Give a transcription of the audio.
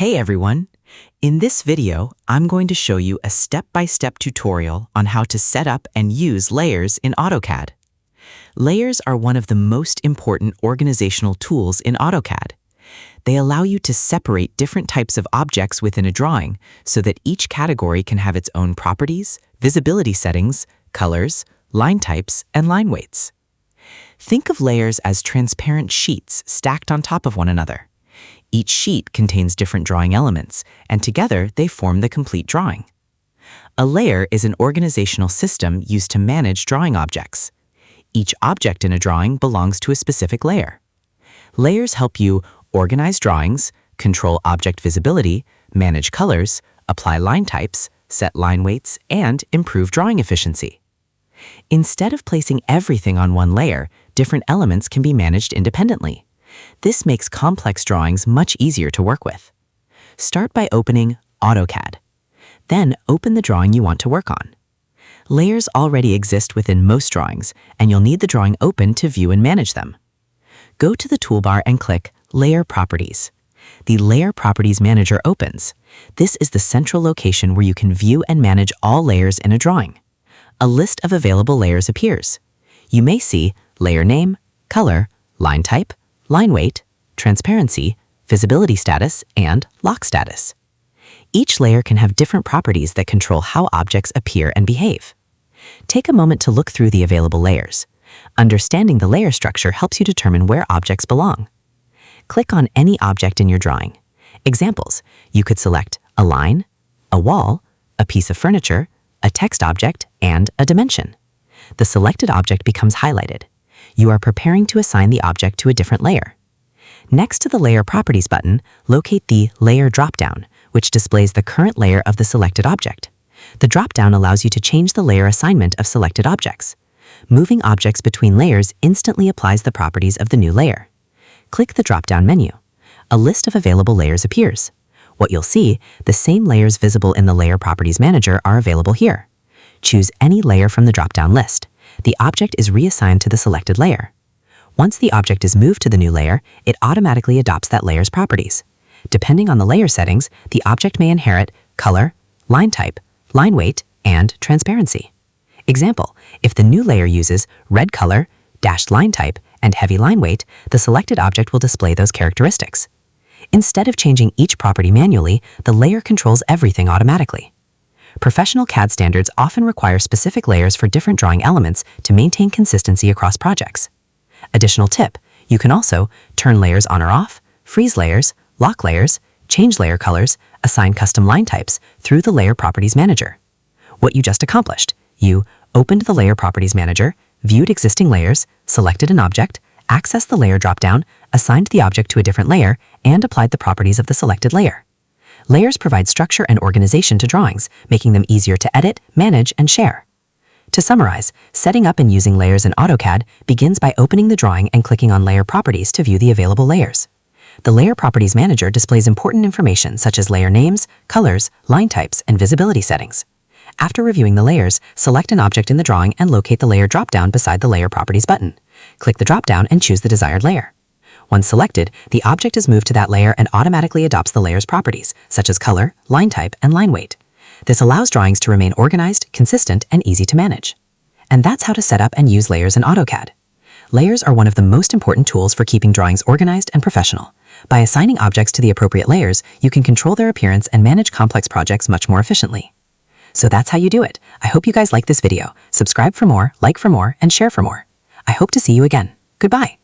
Hey everyone! In this video, I'm going to show you a step-by-step tutorial on how to set up and use layers in AutoCAD. Layers are one of the most important organizational tools in AutoCAD. They allow you to separate different types of objects within a drawing so that each category can have its own properties, visibility settings, colors, line types, and line weights. Think of layers as transparent sheets stacked on top of one another. Each sheet contains different drawing elements, and together they form the complete drawing. A layer is an organizational system used to manage drawing objects. Each object in a drawing belongs to a specific layer. Layers help you organize drawings, control object visibility, manage colors, apply line types, set line weights, and improve drawing efficiency. Instead of placing everything on one layer, different elements can be managed independently. This makes complex drawings much easier to work with. Start by opening AutoCAD. Then open the drawing you want to work on. Layers already exist within most drawings, and you'll need the drawing open to view and manage them. Go to the toolbar and click Layer Properties. The Layer Properties Manager opens. This is the central location where you can view and manage all layers in a drawing. A list of available layers appears. You may see layer name, color, line type, line weight, transparency, visibility status, and lock status. Each layer can have different properties that control how objects appear and behave. Take a moment to look through the available layers. Understanding the layer structure helps you determine where objects belong. Click on any object in your drawing. Examples: you could select a line, a wall, a piece of furniture, a text object, and a dimension. The selected object becomes highlighted. You are preparing to assign the object to a different layer. Next to the Layer Properties button, locate the Layer dropdown, which displays the current layer of the selected object. The dropdown allows you to change the layer assignment of selected objects. Moving objects between layers instantly applies the properties of the new layer. Click the dropdown menu. A list of available layers appears. What you'll see, the same layers visible in the Layer Properties Manager are available here. Choose any layer from the dropdown list. The object is reassigned to the selected layer. Once the object is moved to the new layer, it automatically adopts that layer's properties. Depending on the layer settings, the object may inherit color, line type, line weight, and transparency. Example: if the new layer uses red color, dashed line type, and heavy line weight, the selected object will display those characteristics. Instead of changing each property manually, the layer controls everything automatically. Professional CAD standards often require specific layers for different drawing elements to maintain consistency across projects. Additional tip: you can also turn layers on or off, freeze layers, lock layers, change layer colors, assign custom line types through the Layer Properties Manager. What you just accomplished: you opened the Layer Properties Manager, viewed existing layers, selected an object, accessed the layer dropdown, assigned the object to a different layer, and applied the properties of the selected layer. Layers provide structure and organization to drawings, making them easier to edit, manage, and share. To summarize, setting up and using layers in AutoCAD begins by opening the drawing and clicking on Layer Properties to view the available layers. The Layer Properties Manager displays important information such as layer names, colors, line types, and visibility settings. After reviewing the layers, select an object in the drawing and locate the Layer dropdown beside the Layer Properties button. Click the dropdown and choose the desired layer. Once selected, the object is moved to that layer and automatically adopts the layer's properties, such as color, line type, and line weight. This allows drawings to remain organized, consistent, and easy to manage. And that's how to set up and use layers in AutoCAD. Layers are one of the most important tools for keeping drawings organized and professional. By assigning objects to the appropriate layers, you can control their appearance and manage complex projects much more efficiently. So that's how you do it. I hope you guys like this video. Subscribe for more, like for more, and share for more. I hope to see you again. Goodbye.